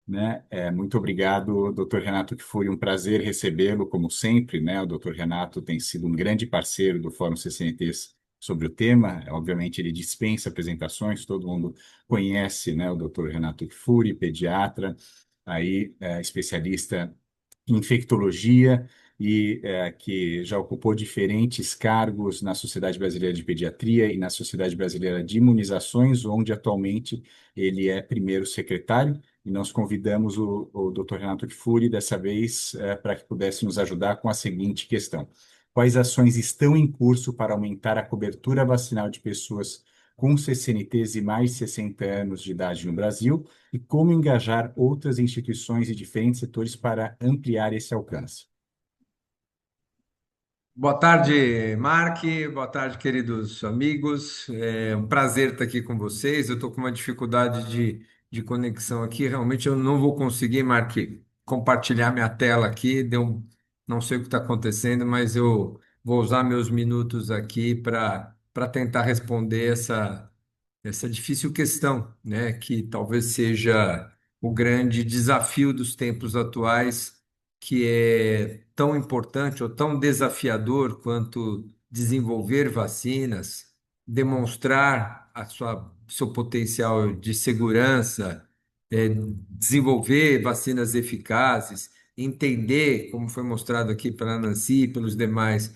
né? Muito obrigado, Dr. Renato Kfouri, um prazer recebê-lo, como sempre, né? O Dr. Renato tem sido um grande parceiro do Fórum CCNTs sobre o tema. Obviamente, ele dispensa apresentações, todo mundo conhece, né? O Dr. Renato Kfouri, pediatra, aí, especialista em infectologia e que já ocupou diferentes cargos na Sociedade Brasileira de Pediatria e na Sociedade Brasileira de Imunizações, onde atualmente ele é primeiro secretário. E nós convidamos o Dr. Renato Kfouri dessa vez para que pudesse nos ajudar com a seguinte questão: quais ações estão em curso para aumentar a cobertura vacinal de pessoas com CCNTs e mais de 60 anos de idade no Brasil e como engajar outras instituições e diferentes setores para ampliar esse alcance? Boa tarde, Mark. Boa tarde, queridos amigos. É um prazer estar aqui com vocês. Eu estou com uma dificuldade de conexão aqui. Realmente eu não vou conseguir, Mark, compartilhar minha tela aqui. Não sei o que está acontecendo, mas eu vou usar meus minutos aqui para tentar responder essa difícil questão, né, que talvez seja o grande desafio dos tempos atuais, que é tão importante ou tão desafiador quanto desenvolver vacinas, demonstrar seu potencial de segurança, desenvolver vacinas eficazes, entender, como foi mostrado aqui pela Nancy e pelos demais,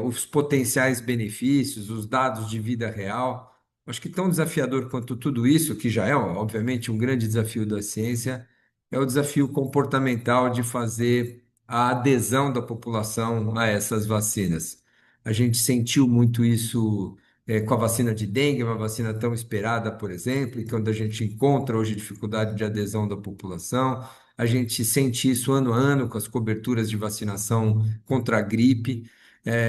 os potenciais benefícios, os dados de vida real. Acho que tão desafiador quanto tudo isso, que já é, obviamente, um grande desafio da ciência, é o desafio comportamental de fazer a adesão da população a essas vacinas. A gente sentiu muito isso, com a vacina de dengue, uma vacina tão esperada, por exemplo, e quando a gente encontra hoje dificuldade de adesão da população, a gente sente isso ano a ano com as coberturas de vacinação contra a gripe.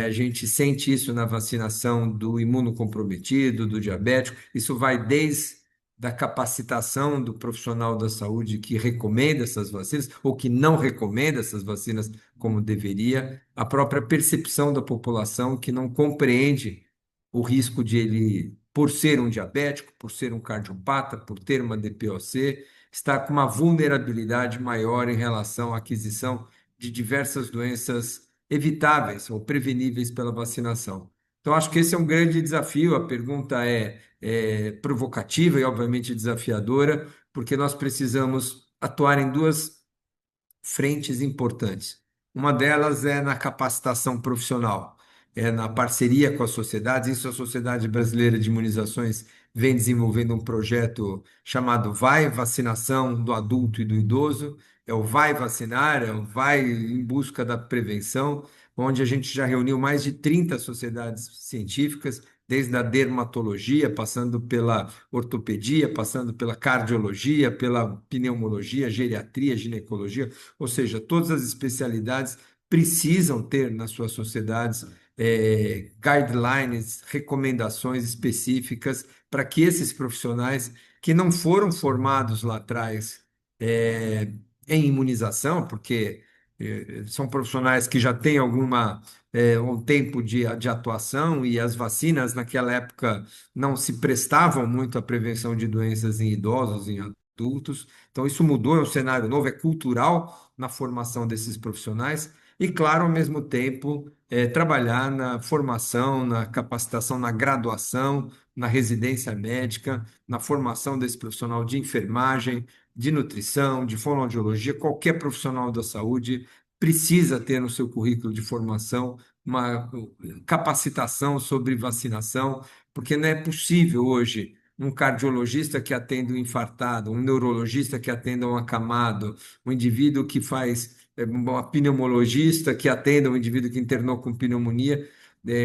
A gente sente isso na vacinação do imunocomprometido, do diabético. Isso vai desde da capacitação do profissional da saúde que recomenda essas vacinas ou que não recomenda essas vacinas como deveria, a própria percepção da população que não compreende o risco de ele, por ser um diabético, por ser um cardiopata, por ter uma DPOC, estar com uma vulnerabilidade maior em relação à aquisição de diversas doenças evitáveis ou preveníveis pela vacinação. Então, acho que esse é um grande desafio. A pergunta é provocativa e, obviamente, desafiadora, porque nós precisamos atuar em duas frentes importantes. Uma delas é na capacitação profissional, é na parceria com as sociedades. Isso a Sociedade Brasileira de Imunizações vem desenvolvendo um projeto chamado Vai Vacinação do Adulto e do Idoso. É o Vai Vacinar, é o Vai em busca da prevenção, onde a gente já reuniu mais de 30 sociedades científicas, desde a dermatologia, passando pela ortopedia, passando pela cardiologia, pela pneumologia, geriatria, ginecologia, ou seja, todas as especialidades precisam ter nas suas sociedades guidelines, recomendações específicas para que esses profissionais que não foram formados lá atrás eh, em imunização, porque são profissionais que já têm um tempo de atuação e as vacinas naquela época não se prestavam muito à prevenção de doenças em idosos, em adultos. Então, isso mudou, é um cenário novo, é cultural na formação desses profissionais e, claro, ao mesmo tempo, trabalhar na formação, na capacitação, na graduação, na residência médica, na formação desse profissional de enfermagem, de nutrição, de fonoaudiologia, qualquer profissional da saúde precisa ter no seu currículo de formação uma capacitação sobre vacinação, porque não é possível hoje um cardiologista que atende um infartado, um neurologista que atenda um acamado, um indivíduo que faz uma pneumologista que atenda um indivíduo que internou com pneumonia,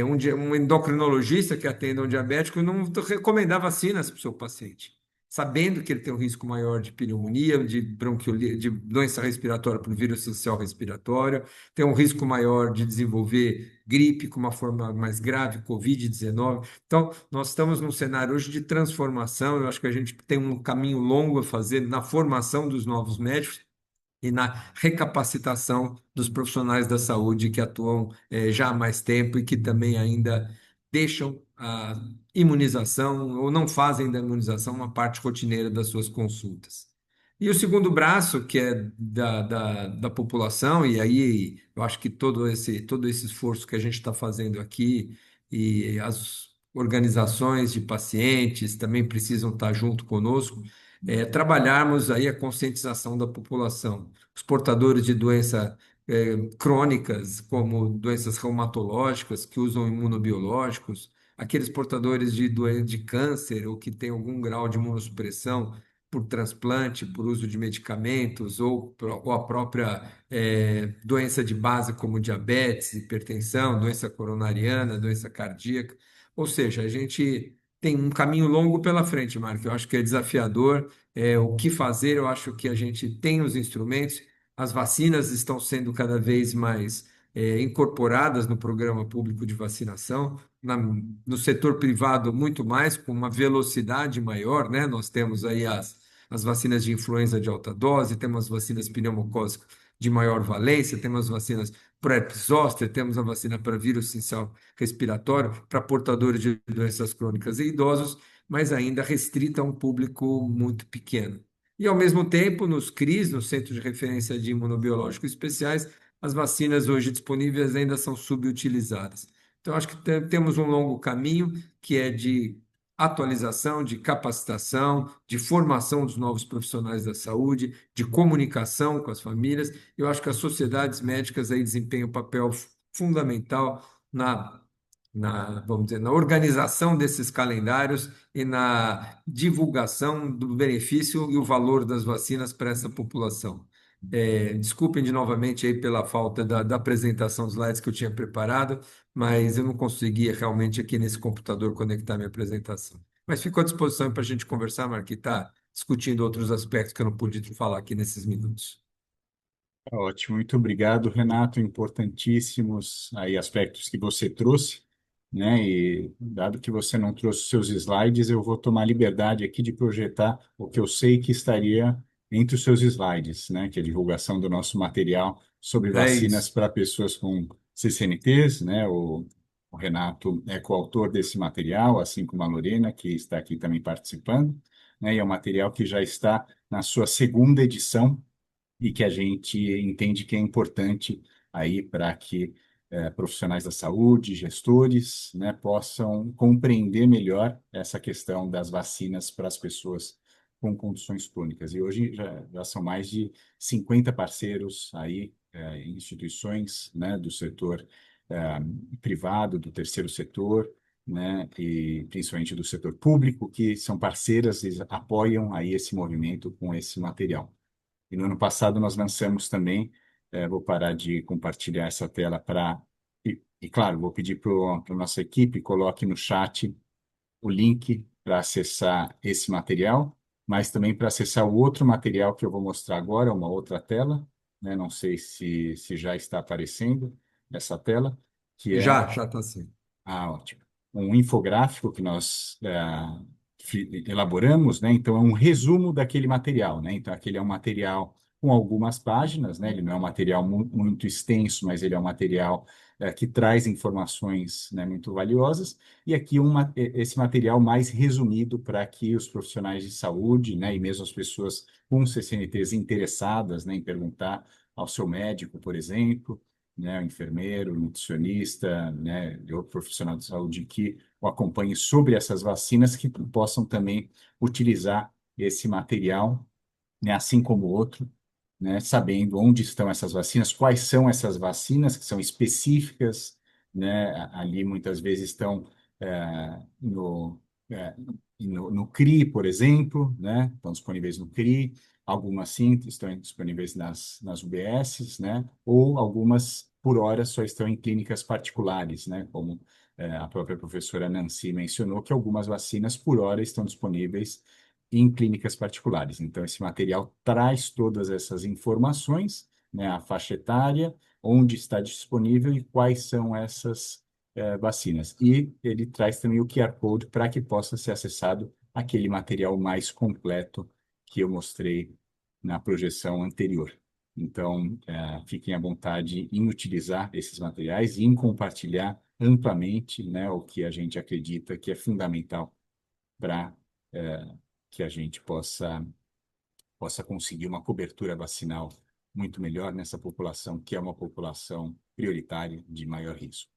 um endocrinologista que atenda um diabético, não recomendar vacinas para o seu paciente, sabendo que ele tem um risco maior de pneumonia, de bronquiolite, de doença respiratória por vírus essencial respiratório, tem um risco maior de desenvolver gripe com uma forma mais grave, Covid-19. Então, nós estamos num cenário hoje de transformação. Eu acho que a gente tem um caminho longo a fazer na formação dos novos médicos e na recapacitação dos profissionais da saúde que atuam já há mais tempo e que também ainda deixam a imunização ou não fazem da imunização uma parte rotineira das suas consultas. E o segundo braço, que é da população, e aí eu acho que todo esse esforço que a gente está fazendo aqui e as organizações de pacientes também precisam estar junto conosco, é trabalharmos aí a conscientização da população. Os portadores de doenças crônicas, como doenças reumatológicas, que usam imunobiológicos, aqueles portadores de doença de câncer ou que têm algum grau de imunossupressão por transplante, por uso de medicamentos ou a própria doença de base como diabetes, hipertensão, doença coronariana, doença cardíaca. Ou seja, a gente tem um caminho longo pela frente, Marco. Eu acho que é desafiador. O que fazer? Eu acho que a gente tem os instrumentos. As vacinas estão sendo cada vez mais incorporadas no programa público de vacinação, no setor privado muito mais, com uma velocidade maior, né? Nós temos aí as vacinas de influenza de alta dose, temos as vacinas pneumocócicas de maior valência, temos as vacinas para herpes zoster, temos a vacina para vírus sincicial respiratório, para portadores de doenças crônicas e idosos, mas ainda restrita a um público muito pequeno. E, ao mesmo tempo, nos CRIs, no Centro de Referência de Imunobiológicos Especiais, as vacinas hoje disponíveis ainda são subutilizadas. Então, acho que temos um longo caminho que é de atualização, de capacitação, de formação dos novos profissionais da saúde, de comunicação com as famílias. Eu acho que as sociedades médicas aí desempenham um papel fundamental vamos dizer, na organização desses calendários e na divulgação do benefício e o valor das vacinas para essa população. Desculpem de novamente aí pela falta da apresentação dos slides que eu tinha preparado, mas eu não conseguia realmente aqui nesse computador conectar minha apresentação. Mas fico à disposição para a gente conversar, Mark, e tá discutindo outros aspectos que eu não pude te falar aqui nesses minutos. Ótimo, muito obrigado, Renato. Importantíssimos aí aspectos que você trouxe, né? E dado que você não trouxe os seus slides, eu vou tomar a liberdade aqui de projetar o que eu sei que estaria entre os seus slides, né? Que é a divulgação do nosso material sobre É vacinas isso. para pessoas com CCNTs, né? O Renato é coautor desse material, assim como a Lorena, que está aqui também participando, né? E é um material que já está na sua segunda edição e que a gente entende que é importante aí para que profissionais da saúde, gestores, né, possam compreender melhor essa questão das vacinas para as pessoas com condições crônicas. E hoje já são mais de 50 parceiros aí, instituições, né, do setor privado, do terceiro setor, né, e principalmente do setor público, que são parceiras e apoiam aí esse movimento com esse material. E no ano passado nós lançamos também, vou parar de compartilhar essa tela para. Claro, vou pedir para a nossa equipe, coloque no chat o link para acessar esse material, mas também para acessar o outro material que eu vou mostrar agora, uma outra tela, né? Não sei se já está aparecendo essa tela, que é Já está assim. ótimo. Um infográfico que nós elaboramos, né? Então, é um resumo daquele material, né? Então, aquele é um material com algumas páginas, né? Ele não é um material muito extenso, mas ele é um material que traz informações, né, muito valiosas. E aqui esse material mais resumido para que os profissionais de saúde, né, e mesmo as pessoas com CCNTs interessadas, né, em perguntar ao seu médico, por exemplo, né, o enfermeiro, o nutricionista, né, e outro profissional de saúde que o acompanhe sobre essas vacinas, que possam também utilizar esse material, né, assim como o outro, né, sabendo onde estão essas vacinas, quais são essas vacinas que são específicas, né, ali muitas vezes estão é, no CRI, por exemplo, né, estão disponíveis no CRI, algumas sim estão disponíveis nas UBSs, né, ou algumas por hora só estão em clínicas particulares, né, como a própria professora Nancy mencionou, que algumas vacinas por hora estão disponíveis em clínicas particulares. Então, esse material traz todas essas informações, né, a faixa etária, onde está disponível e quais são essas vacinas. E ele traz também o QR Code para que possa ser acessado aquele material mais completo que eu mostrei na projeção anterior. Então, fiquem à vontade em utilizar esses materiais e em compartilhar amplamente, né, o que a gente acredita que é fundamental para que a gente possa possa conseguir uma cobertura vacinal muito melhor nessa população, que é uma população prioritária de maior risco.